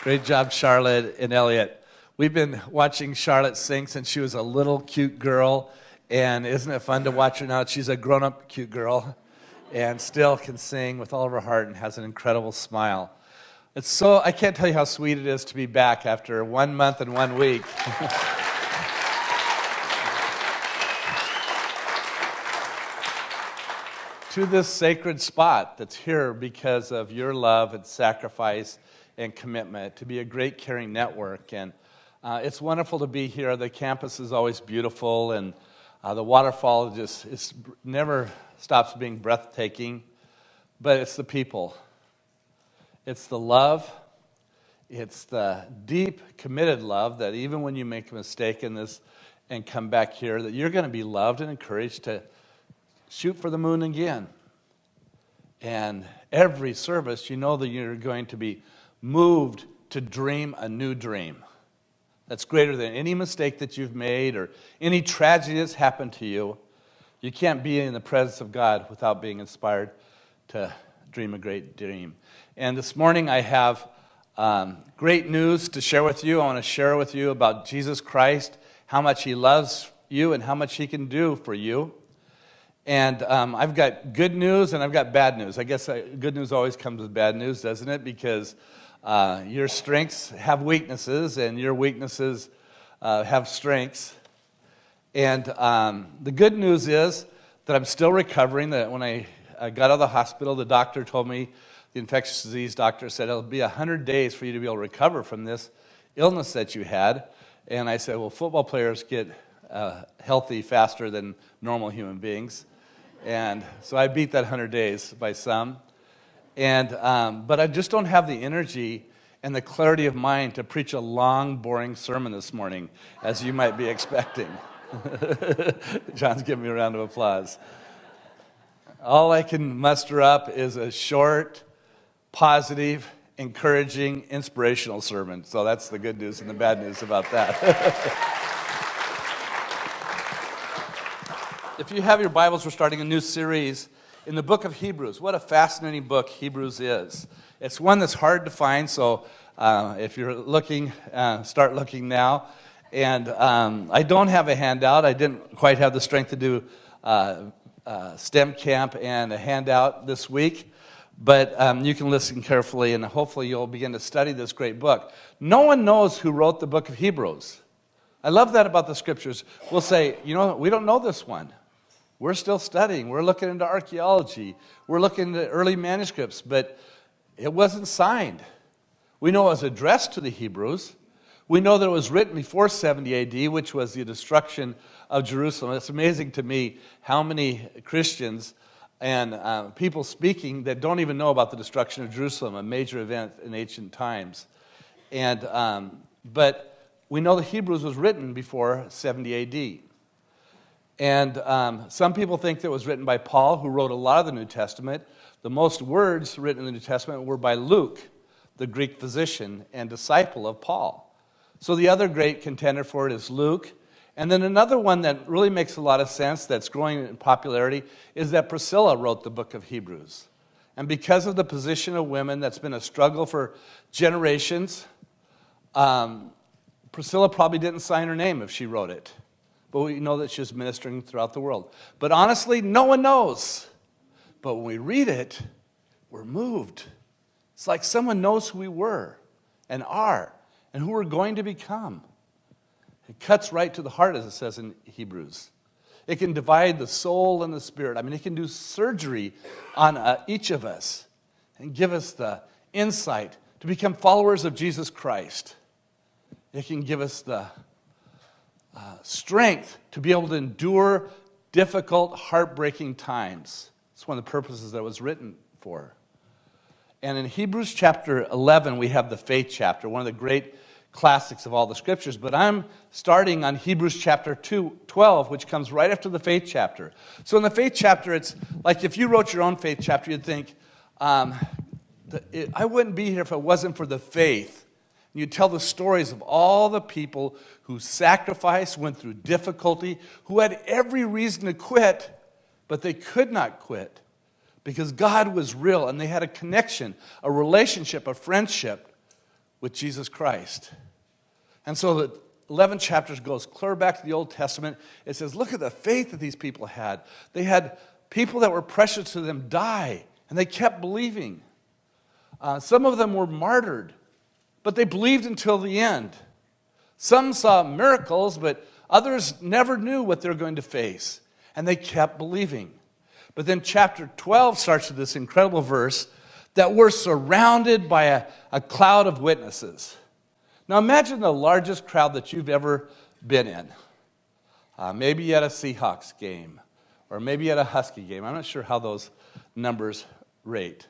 Great job, Charlotte and Elliot. We've been watching Charlotte sing since she was a little cute girl, and isn't it fun to watch her now? She's a grown-up cute girl and still can sing with all of her heart and has an incredible smile. I can't tell you how sweet it is to be back after 1 month and 1 week. To this sacred spot that's here because of your love and sacrifice and commitment to be a great caring network. And it's wonderful to be here. The campus is always beautiful, and the waterfall never stops being breathtaking. But it's the people. It's the love. It's the deep, committed love that even when you make a mistake in this and come back here, that you're going to be loved and encouraged to shoot for the moon again. And every service, you know that you're going to be moved to dream a new dream that's greater than any mistake that you've made or any tragedy that's happened to you. You can't be in the presence of God without being inspired to dream a great dream. And this morning I have great news to share with you. I want to share with you about Jesus Christ, how much He loves you and how much He can do for you. And I've got good news and I've got bad news. I guess good news always comes with bad news, doesn't it? Because your strengths have weaknesses and your weaknesses have strengths. And the good news is that I'm still recovering. That when I got out of the hospital, the doctor told me, the infectious disease doctor said, it'll be 100 days for you to be able to recover from this illness that you had. And I said, well, football players get healthy faster than normal human beings. And so I beat that 100 days by some. And but I just don't have the energy and the clarity of mind to preach a long, boring sermon this morning, as you might be expecting. John's giving me a round of applause. All I can muster up is a short, positive, encouraging, inspirational sermon. So that's the good news and the bad news about that. If you have your Bibles, we're starting a new series in the book of Hebrews. What a fascinating book Hebrews is. It's one that's hard to find, so if you're looking, start looking now. And I don't have a handout. I didn't quite have the strength to do STEM camp and a handout this week. But you can listen carefully, and hopefully you'll begin to study this great book. No one knows who wrote the book of Hebrews. I love that about the Scriptures. We'll say, we don't know this one. We're still studying. We're looking into archaeology. We're looking into early manuscripts, but it wasn't signed. We know it was addressed to the Hebrews. We know that it was written before 70 A.D., which was the destruction of Jerusalem. It's amazing to me how many Christians and people speaking that don't even know about the destruction of Jerusalem, a major event in ancient times. But we know the Hebrews was written before 70 A.D. And some people think that it was written by Paul, who wrote a lot of the New Testament. The most words written in the New Testament were by Luke, the Greek physician and disciple of Paul. So the other great contender for it is Luke. And then another one that really makes a lot of sense, that's growing in popularity, is that Priscilla wrote the book of Hebrews. And because of the position of women, that's been a struggle for generations, Priscilla probably didn't sign her name if she wrote it. But we know that she was ministering throughout the world. But honestly, no one knows. But when we read it, we're moved. It's like someone knows who we were and are and who we're going to become. It cuts right to the heart, as it says in Hebrews. It can divide the soul and the spirit. It can do surgery on each of us and give us the insight to become followers of Jesus Christ. It can give us the strength to be able to endure difficult, heartbreaking times. It's one of the purposes that it was written for. And in Hebrews chapter 11, we have the faith chapter, one of the great classics of all the Scriptures. But I'm starting on Hebrews chapter 12, which comes right after the faith chapter. So in the faith chapter, it's like if you wrote your own faith chapter, you'd think, I wouldn't be here if it wasn't for the faith. You tell the stories of all the people who sacrificed, went through difficulty, who had every reason to quit, but they could not quit because God was real and they had a connection, a relationship, a friendship with Jesus Christ. And so the 11 chapters goes clear back to the Old Testament. It says, look at the faith that these people had. They had people that were precious to them die, and they kept believing. Some of them were martyred, but they believed until the end. Some saw miracles, but others never knew what they were going to face, and they kept believing. But then chapter 12 starts with this incredible verse that we're surrounded by a cloud of witnesses. Now imagine the largest crowd that you've ever been in. Maybe at a Seahawks game, or maybe at a Husky game. I'm not sure how those numbers rate.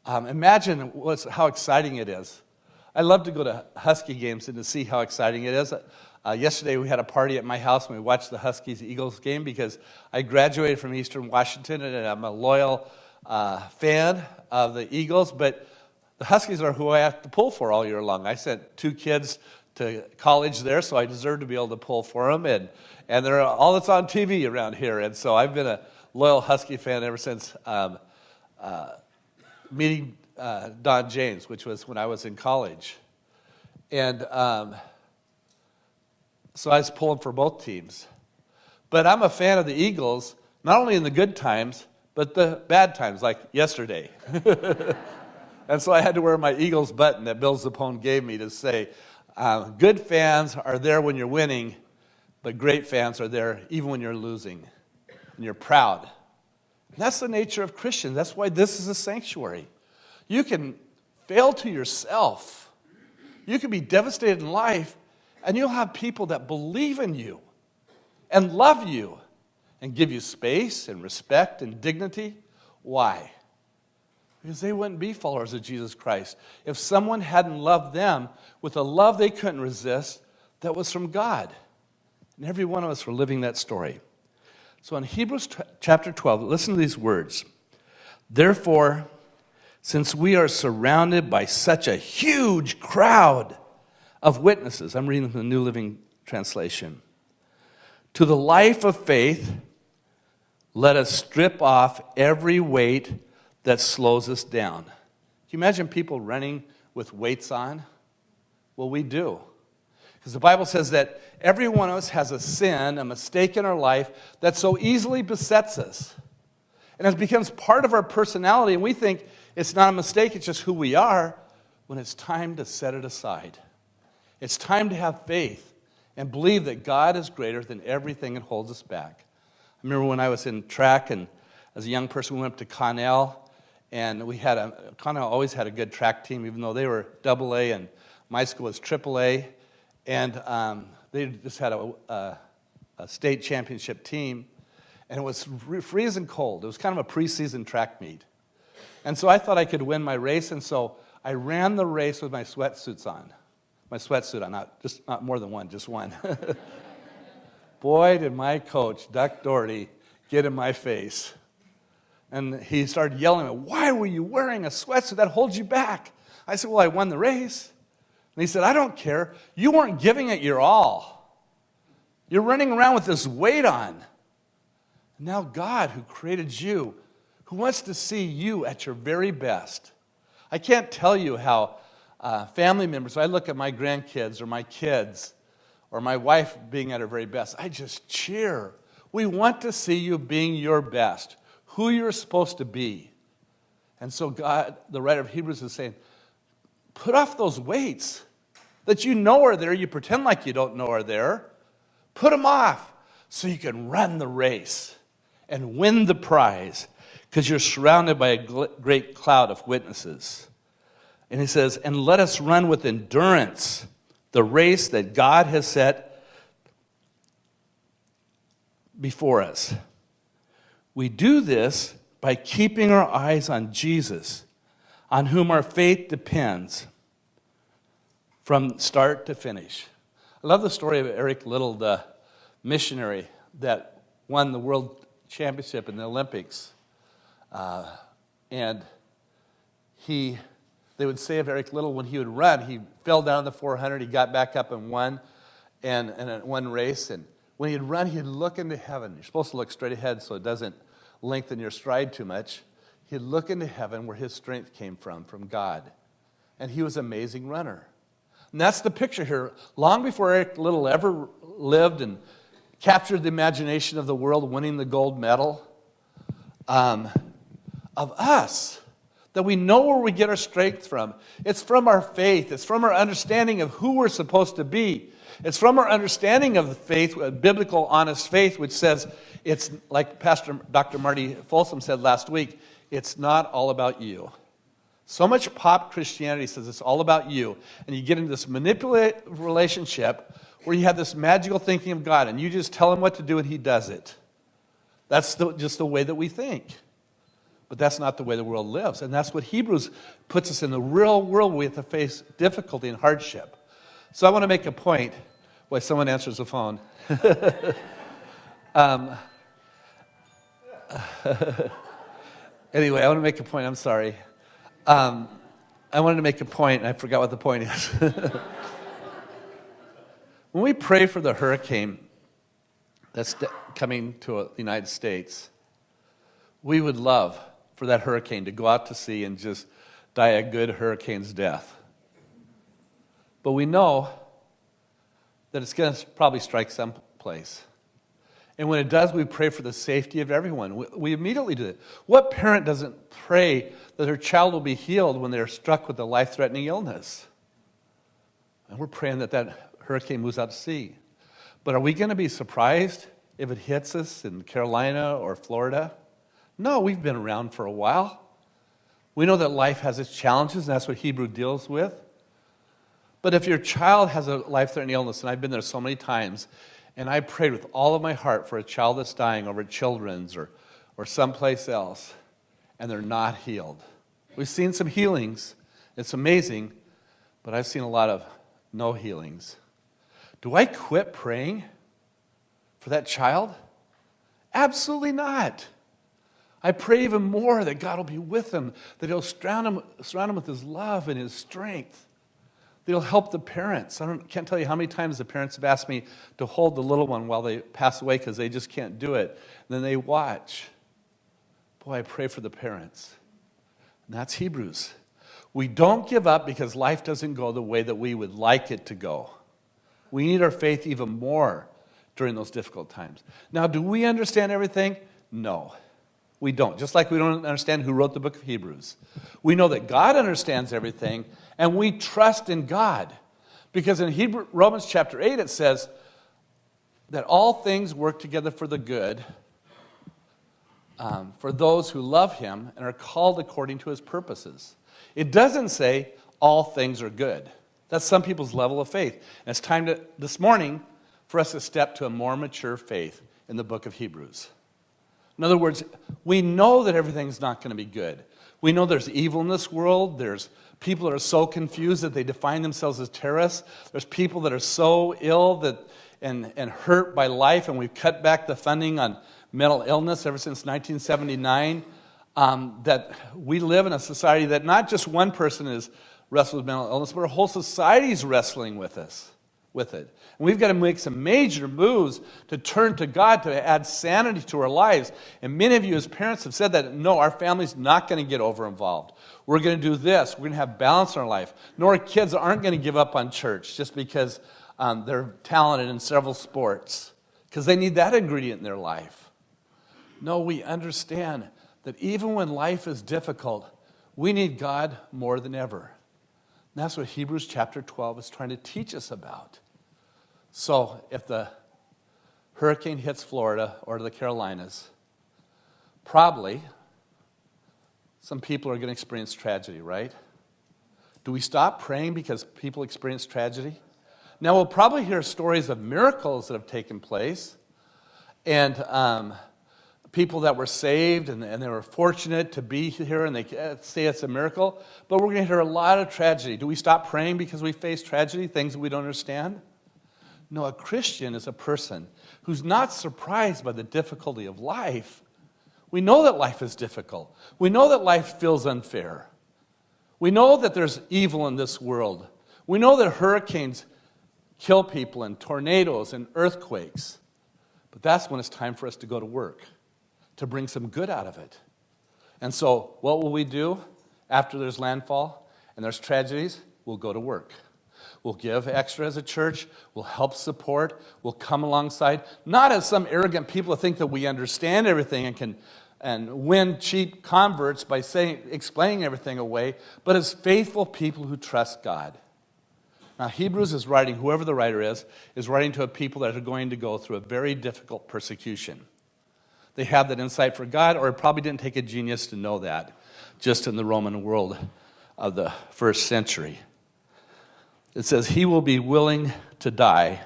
Imagine how exciting it is. I love to go to Husky games and to see how exciting it is. Yesterday we had a party at my house and we watched the Huskies-Eagles game because I graduated from Eastern Washington and I'm a loyal fan of the Eagles, but the Huskies are who I have to pull for all year long. I sent 2 kids to college there, so I deserve to be able to pull for them, and they're all that's on TV around here, and so I've been a loyal Husky fan ever since meeting Don James, which was when I was in college. And so I was pulling for both teams. But I'm a fan of the Eagles, not only in the good times, but the bad times, like yesterday. And so I had to wear my Eagles button that Bill Zappone gave me to say, good fans are there when you're winning, but great fans are there even when you're losing, and you're proud. And that's the nature of Christians. That's why this is a sanctuary. You can fail to yourself. You can be devastated in life, and you'll have people that believe in you and love you and give you space and respect and dignity. Why? Because they wouldn't be followers of Jesus Christ if someone hadn't loved them with a love they couldn't resist that was from God. And every one of us were living that story. So in Hebrews chapter 12, listen to these words. Therefore, since we are surrounded by such a huge crowd of witnesses, I'm reading from the New Living Translation, to the life of faith, let us strip off every weight that slows us down. Can you imagine people running with weights on? Well, we do. Because the Bible says that every one of us has a sin, a mistake in our life that so easily besets us. And it becomes part of our personality, and we think it's not a mistake, it's just who we are, when it's time to set it aside. It's time to have faith and believe that God is greater than everything that holds us back. I remember when I was in track, and as a young person, we went up to Connell, and Connell always had a good track team, even though they were AA, and my school was AAA. And they just had a state championship team, and it was freezing cold. It was kind of a preseason track meet. And so I thought I could win my race, and so I ran the race with my sweatsuits on. My sweatsuit on, not more than one, just one. Boy, did my coach, Duck Doherty, get in my face. And he started yelling at me, why were you wearing a sweatsuit? That holds you back. I said, well, I won the race. And he said, I don't care. You weren't giving it your all. You're running around with this weight on. And now God, who created you, who wants to see you at your very best. I can't tell you how family members, I look at my grandkids or my kids or my wife being at her very best, I just cheer. We want to see you being your best, who you're supposed to be. And so God, the writer of Hebrews is saying, put off those weights that you know are there. You pretend like you don't know are there. Put them off so you can run the race and win the prize because you're surrounded by a great cloud of witnesses. And he says, and let us run with endurance the race that God has set before us. We do this by keeping our eyes on Jesus, on whom our faith depends from start to finish. I love the story of Eric Liddell, the missionary that won the world championship in the Olympics. And they would say of Eric Liddell, when he would run, he fell down the 400, he got back up and won, and one race. And when he'd run, he'd look into heaven. You're supposed to look straight ahead so it doesn't lengthen your stride too much. He'd look into heaven where his strength came from God. and he was an amazing runner. And that's the picture here. Long before Eric Liddell ever lived and captured the imagination of the world, winning the gold medal, of us, that we know where we get our strength from. It's from our faith. It's from our understanding of who we're supposed to be. It's from our understanding of the faith, a biblical, honest faith, which says it's, like Pastor Dr. Marty Folsom said last week, it's not all about you. So much pop Christianity says it's all about you, and you get into this manipulative relationship where you have this magical thinking of God, and you just tell him what to do, and he does it. That's just the way that we think. But that's not the way the world lives, and that's what Hebrews puts us in. The real world, we have to face difficulty and hardship. So I want to make a point while someone answers the phone. Anyway, I want to make a point. I'm sorry. I wanted to make a point, and I forgot what the point is. When we pray for the hurricane that's coming to the United States, we would love for that hurricane to go out to sea and just die a good hurricane's death. But we know that it's going to probably strike someplace. And when it does, we pray for the safety of everyone. We immediately do it. What parent doesn't pray that their child will be healed when they're struck with a life-threatening illness? And we're praying that that hurricane moves out to sea. But are we going to be surprised if it hits us in Carolina or Florida? No, we've been around for a while. We know that life has its challenges, and that's what Hebrew deals with. But if your child has a life-threatening illness, and I've been there so many times, and I prayed with all of my heart for a child that's dying over at Children's or someplace else, and they're not healed. We've seen some healings. It's amazing, but I've seen a lot of no healings. Do I quit praying for that child? Absolutely not. I pray even more that God will be with them, that he'll surround them with his love and his strength. That he'll help the parents. Can't tell you how many times the parents have asked me to hold the little one while they pass away because they just can't do it. And then they watch. Boy, I pray for the parents. And that's Hebrews. We don't give up because life doesn't go the way that we would like it to go. We need our faith even more during those difficult times. Now, do we understand everything? No, we don't. Just like we don't understand who wrote the book of Hebrews. We know that God understands everything, and we trust in God. Because in Romans chapter 8, it says that all things work together for the good for those who love him and are called according to his purposes. It doesn't say all things are good. That's some people's level of faith. And it's time this morning for us to step to a more mature faith in the book of Hebrews. In other words, we know that everything's not going to be good. We know there's evil in this world. There's people that are so confused that they define themselves as terrorists. There's people that are so ill and hurt by life, and we've cut back the funding on mental illness ever since 1979. That we live in a society that not just one person is wrestling with mental illness, but our whole society is wrestling with it. And we've got to make some major moves to turn to God to add sanity to our lives. And many of you as parents have said that, no, our family's not going to get over-involved. We're going to do this. We're going to have balance in our life. No, our kids aren't going to give up on church just because they're talented in several sports, because they need that ingredient in their life. No, we understand that even when life is difficult, we need God more than ever. And that's what Hebrews chapter 12 is trying to teach us about. So if the hurricane hits Florida or the Carolinas, probably some people are going to experience tragedy, right? Do we stop praying because people experience tragedy? Now, we'll probably hear stories of miracles that have taken place, and people that were saved and they were fortunate to be here, and they say it's a miracle. But we're going to hear a lot of tragedy. Do we stop praying because we face tragedy, things that we don't understand? No, a Christian is a person who's not surprised by the difficulty of life. We know that life is difficult. We know that life feels unfair. We know that there's evil in this world. We know that hurricanes kill people and tornadoes and earthquakes. But that's when it's time for us to go to work, to bring some good out of it. And so what will we do after there's landfall? And there's tragedies, we'll go to work. We'll give extra as a church. We'll help support. We'll come alongside. Not as some arrogant people who think that we understand everything and can win cheap converts by explaining everything away, but as faithful people who trust God. Now, Hebrews is writing, whoever the writer is writing to a people that are going to go through a very difficult persecution. They have that insight for God, or it probably didn't take a genius to know that, just in the Roman world of the first century. It says, he will be willing to die.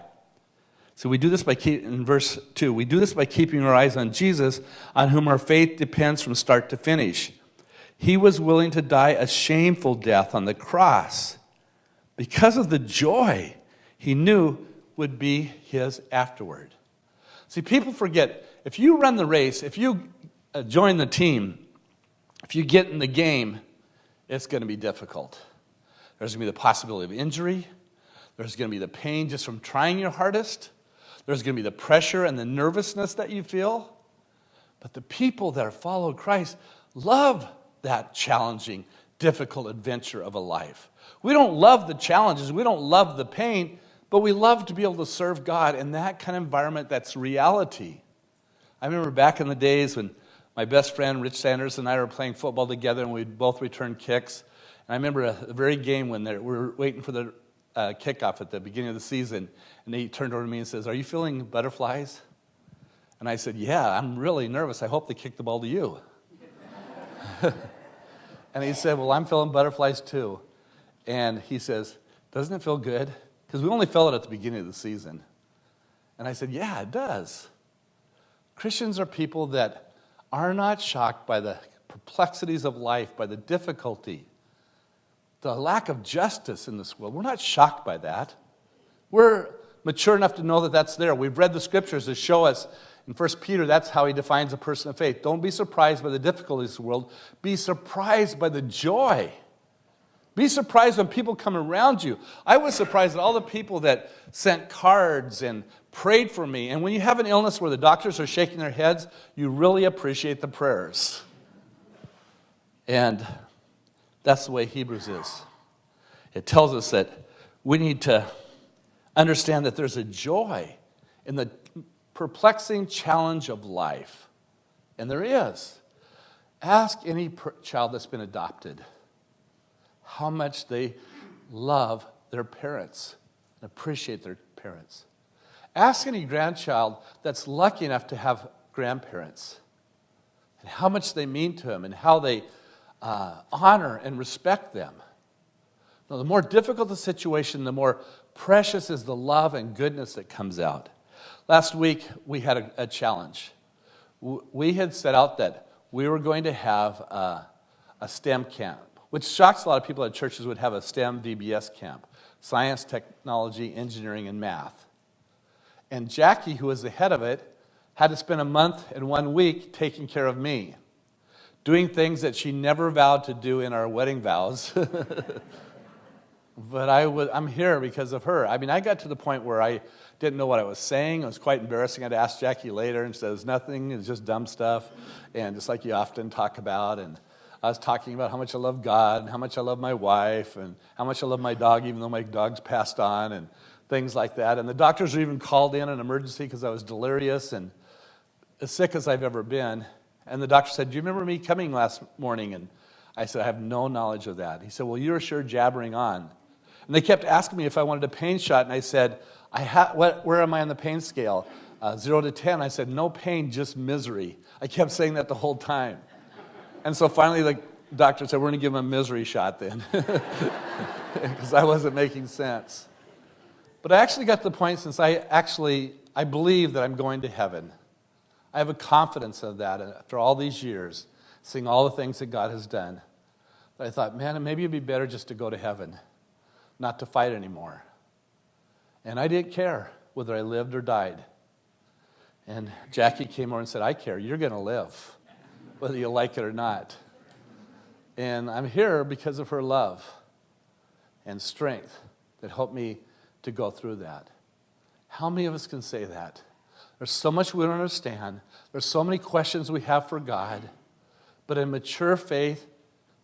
So we do this in verse 2, we do this by keeping our eyes on Jesus, on whom our faith depends from start to finish. He was willing to die a shameful death on the cross because of the joy he knew would be his afterward. See, people forget, if you run the race, if you join the team, if you get in the game, it's going to be difficult. There's going to be the possibility of injury. There's going to be the pain just from trying your hardest. There's going to be the pressure and the nervousness that you feel. But the people that follow Christ love that challenging, difficult adventure of a life. We don't love the challenges. We don't love the pain. But we love to be able to serve God in that kind of environment that's reality. I remember back in the days when my best friend, Rich Sanders, and I were playing football together, and we'd both return kicks. And I remember the very game when we were waiting for the kickoff at the beginning of the season, and he turned over to me and says, "Are you feeling butterflies?" And I said, "Yeah, I'm really nervous. I hope they kick the ball to you." And he said, "Well, I'm feeling butterflies too." And he says, "Doesn't it feel good?" Because we only felt it at the beginning of the season. And I said, "Yeah, it does." Christians are people that are not shocked by the perplexities of life, by the difficulty, the lack of justice in this world. We're not shocked by that. We're mature enough to know that that's there. We've read the scriptures that show us in 1 Peter, that's how he defines a person of faith. Don't be surprised by the difficulties of the world. Be surprised by the joy. Be surprised when people come around you. I was surprised at all the people that sent cards and prayed for me. And when you have an illness where the doctors are shaking their heads, you really appreciate the prayers. And that's the way Hebrews is. It tells us that we need to understand that there's a joy in the perplexing challenge of life. And there is. Ask any child that's been adopted how much they love their parents and appreciate their parents. Ask any grandchild that's lucky enough to have grandparents and how much they mean to them and how they honor and respect them. Now, the more difficult the situation, the more precious is the love and goodness that comes out. Last week, we had a challenge. We had set out that we were going to have a STEM camp, which shocks a lot of people at churches would have a STEM VBS camp, science, technology, engineering, and math. And Jackie, who was the head of it, had to spend a month and 1 week taking care of me, doing things that she never vowed to do in our wedding vows. But I'm here because of her. I mean, I got to the point where I didn't know what I was saying. It was quite embarrassing. I had to ask Jackie later, and she says, "Nothing, it's just dumb stuff," and just like you often talk about. And I was talking about how much I love God, and how much I love my wife, and how much I love my dog, even though my dog's passed on, and things like that. And the doctors were even called in an emergency because I was delirious and as sick as I've ever been. And the doctor said, "Do you remember me coming last morning?" And I said, "I have no knowledge of that." He said, "Well, you were sure jabbering on." And they kept asking me if I wanted a pain shot, and I said, where am I on the pain scale? 0 to 10. I said, "No pain, just misery." I kept saying that the whole time. And so finally the doctor said, "We're going to give him a misery shot then," because I wasn't making sense. But I actually got to the point, since I believe that I'm going to heaven. I have a confidence of that after all these years, seeing all the things that God has done. But I thought, man, maybe it'd be better just to go to heaven, not to fight anymore. And I didn't care whether I lived or died. And Jackie came over and said, "I care. You're going to live, whether you like it or not." And I'm here because of her love and strength that helped me to go through that. How many of us can say that? There's so much we don't understand. There's so many questions we have for God. But in mature faith,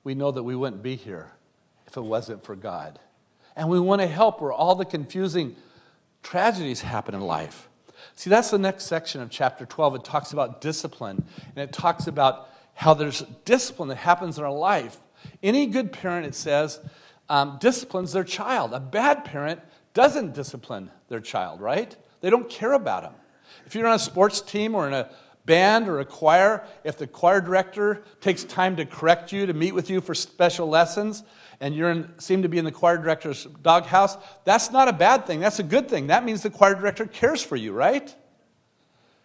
we know that we wouldn't be here if it wasn't for God. And we want to help where all the confusing tragedies happen in life. See, that's the next section of chapter 12. It talks about discipline, and it talks about how there's discipline that happens in our life. Any good parent, it says, disciplines their child. A bad parent doesn't discipline their child, right? They don't care about them. If you're on a sports team or in a band or a choir, if the choir director takes time to correct you, to meet with you for special lessons, and you seem to be in the choir director's doghouse, that's not a bad thing. That's a good thing. That means the choir director cares for you, right?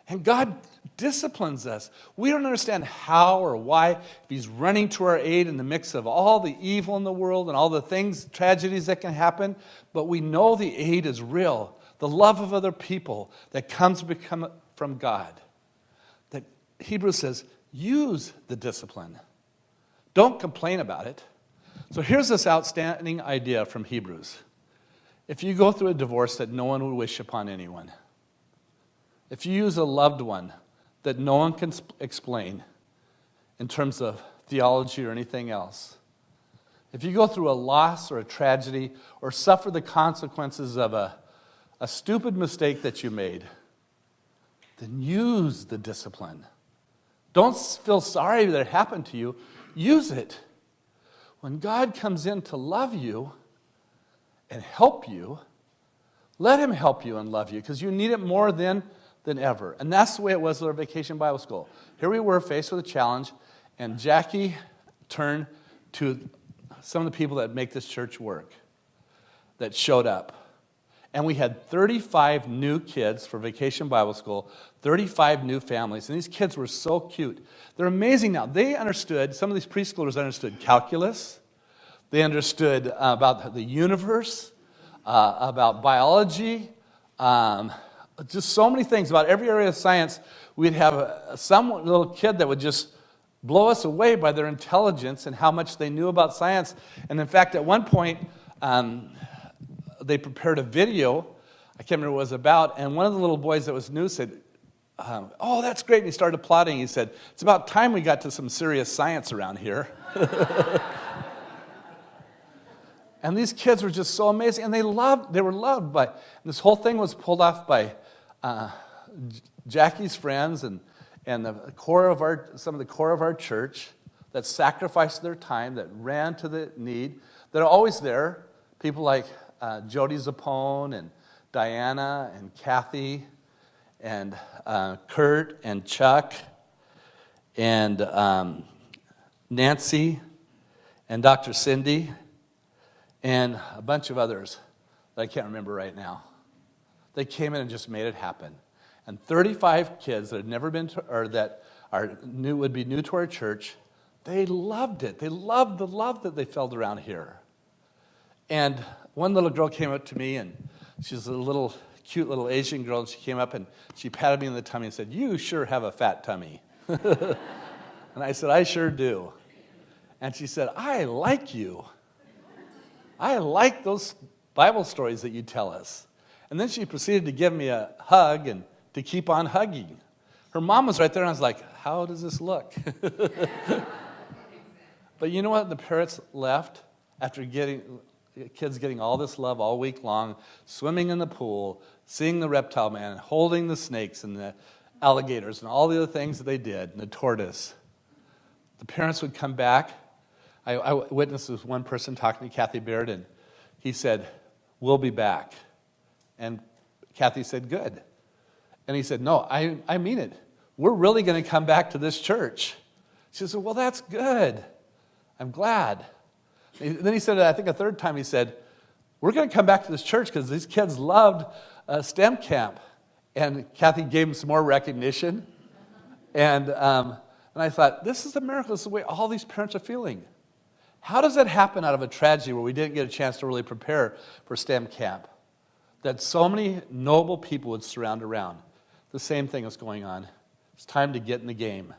And God disciplines us. We don't understand how or why, if he's running to our aid in the mix of all the evil in the world and all the things, tragedies that can happen, but we know the aid is real. The love of other people that comes from God. That Hebrews says, use the discipline. Don't complain about it. So here's this outstanding idea from Hebrews. If you go through a divorce that no one would wish upon anyone, if you use a loved one that no one can explain in terms of theology or anything else, if you go through a loss or a tragedy or suffer the consequences of a stupid mistake that you made, then use the discipline. Don't feel sorry that it happened to you. Use it. When God comes in to love you and help you, let him help you and love you, because you need it more than ever. And that's the way it was at our Vacation Bible School. Here we were faced with a challenge, and Jackie turned to some of the people that make this church work, that showed up. And we had 35 new kids for Vacation Bible School, 35 new families. And these kids were so cute. They're amazing now. They understood, some of these preschoolers understood calculus. They understood about the universe, about biology, just so many things about every area of science. We'd have some little kid that would just blow us away by their intelligence and how much they knew about science. And in fact, at one point, they prepared a video. I can't remember what it was about. And one of the little boys that was new said, oh, that's great. And he started applauding. He said, it's about time we got to some serious science around here. And these kids were just so amazing. And they were loved by, and this whole thing was pulled off by Jackie's friends and some of the core of our church that sacrificed their time, that ran to the need, that are always there. People like Jody Zappone and Diana and Kathy and Kurt and Chuck and Nancy and Dr. Cindy and a bunch of others that I can't remember right now. They came in and just made it happen. And 35 kids that had never been to, or that would be new to our church, they loved it. They loved the love that they felt around here. And one little girl came up to me, and she's a cute little Asian girl, and she came up and she patted me on the tummy and said, "You sure have a fat tummy." And I said, "I sure do." And she said, "I like you. I like those Bible stories that you tell us." And then she proceeded to give me a hug and to keep on hugging. Her mom was right there, and I was like, how does this look? But you know what? The parents left after kids getting all this love all week long, swimming in the pool, seeing the reptile man, holding the snakes and the alligators and all the other things that they did, and the tortoise. The parents would come back. I witnessed this one person talking to Kathy Baird, and he said, "We'll be back." And Kathy said, "Good." And he said, "No, I mean it. We're really going to come back to this church." She said, "Well, that's good. I'm glad." And then he said, I think a third time, he said, "We're going to come back to this church because these kids loved STEM camp." And Kathy gave him some more recognition. And I thought, this is a miracle. This is the way all these parents are feeling. How does that happen out of a tragedy where we didn't get a chance to really prepare for STEM camp? That so many noble people would surround around. The same thing is going on. It's time to get in the game.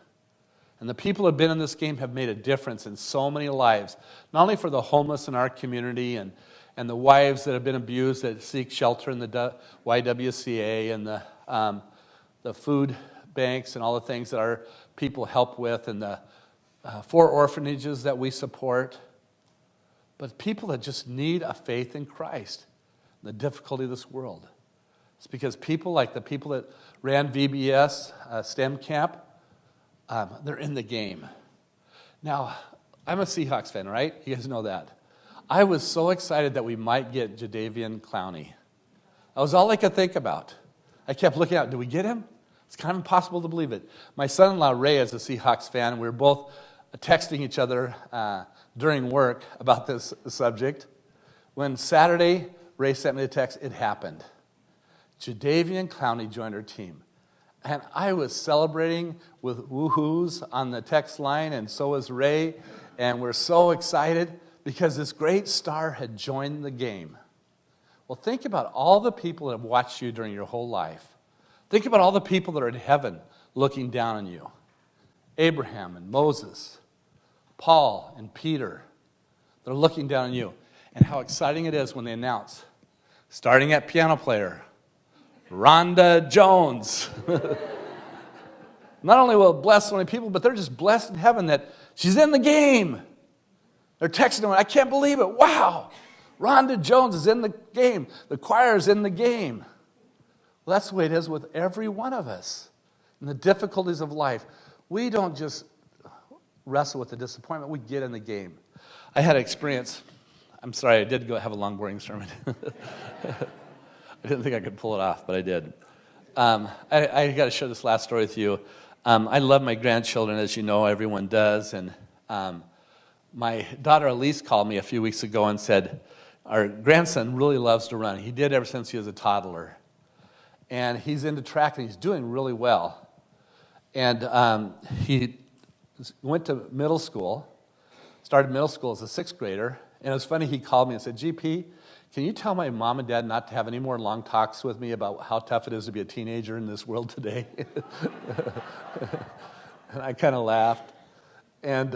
And the people who have been in this game have made a difference in so many lives, not only for the homeless in our community and the wives that have been abused that seek shelter in the YWCA and the food banks and all the things that our people help with and the 4 orphanages that we support. but people that just need a faith in Christ, the difficulty of this world. It's because people like the people that ran VBS STEM camp, they're in the game. Now, I'm a Seahawks fan, right? You guys know that. I was so excited that we might get Jadeveon Clowney. That was all I could think about. I kept looking out, do we get him? It's kind of impossible to believe it. My son-in-law, Ray, is a Seahawks fan, and we were both texting each other during work about this subject. When Saturday, Ray sent me a text, it happened. Jadeveon Clowney joined our team. And I was celebrating with woohoos on the text line, and so was Ray. And we're so excited because this great star had joined the game. Well, think about all the people that have watched you during your whole life. Think about all the people that are in heaven looking down on you. Abraham and Moses, Paul and Peter, they're looking down on you. And how exciting it is when they announce, starting at piano player, Rhonda Jones. Not only will it bless so many people, but they're just blessed in heaven that she's in the game. They're texting them, I can't believe it. Wow, Rhonda Jones is in the game. The choir is in the game. Well, that's the way it is with every one of us. In the difficulties of life, we don't just wrestle with the disappointment, we get in the game. I had an experience. I'm sorry, I did go have a long, boring sermon. I didn't think I could pull it off, but I did. I got to share this last story with you. I love my grandchildren, as you know, everyone does. And my daughter Elise called me a few weeks ago and said, our grandson really loves to run. He did ever since he was a toddler. And he's into track, and he's doing really well. And he went to middle school, started middle school as a sixth grader. And it was funny, he called me and said, GP, can you tell my mom and dad not to have any more long talks with me about how tough it is to be a teenager in this world today? And I kind of laughed. And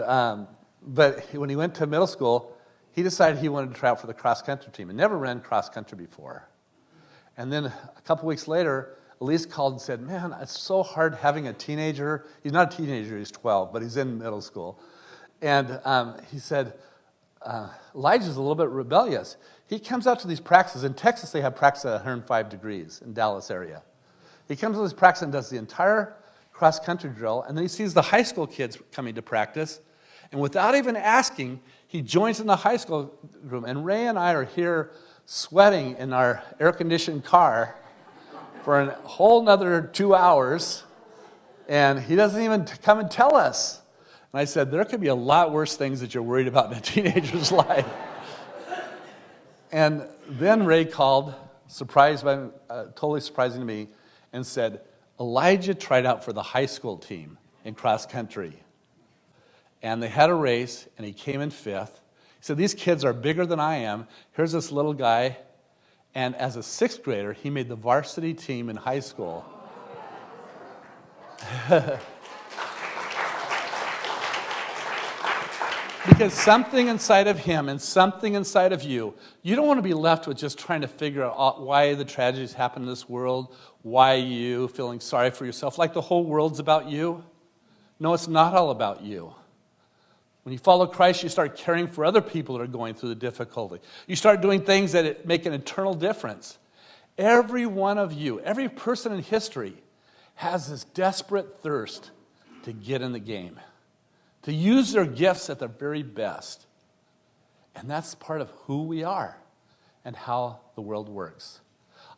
but when he went to middle school, he decided he wanted to try out for the cross-country team. He never ran cross-country before. And then a couple weeks later, Elise called and said, man, it's so hard having a teenager. He's not a teenager, he's 12, but he's in middle school. And he said, Elijah's a little bit rebellious. He comes out to these practices. In Texas, they have practice at 105 degrees in Dallas area. He comes to this practice and does the entire cross-country drill, and then he sees the high school kids coming to practice, and without even asking, he joins in the high school room. And Ray and I are here sweating in our air-conditioned car for a whole nother 2 hours, and he doesn't even come and tell us. And I said, there could be a lot worse things that you're worried about in a teenager's life. And then Ray called, totally surprising to me, and said, Elijah tried out for the high school team in cross country. And they had a race, and he came in fifth. He said, these kids are bigger than I am. Here's this little guy. And as a sixth grader, he made the varsity team in high school. Because something inside of him and something inside of you, you don't want to be left with just trying to figure out why the tragedies happen in this world, why you, feeling sorry for yourself, like the whole world's about you. No, it's not all about you. When you follow Christ, you start caring for other people that are going through the difficulty. You start doing things that make an eternal difference. Every one of you, every person in history has this desperate thirst to get in the game, to use their gifts at their very best. And that's part of who we are and how the world works.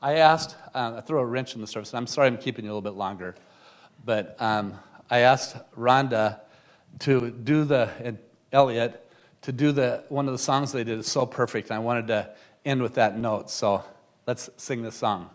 I asked, I threw a wrench in the service, and I'm sorry I'm keeping you a little bit longer, but I asked Rhonda to do and Elliot to do one of the songs they did is so perfect, and I wanted to end with that note, so let's sing this song.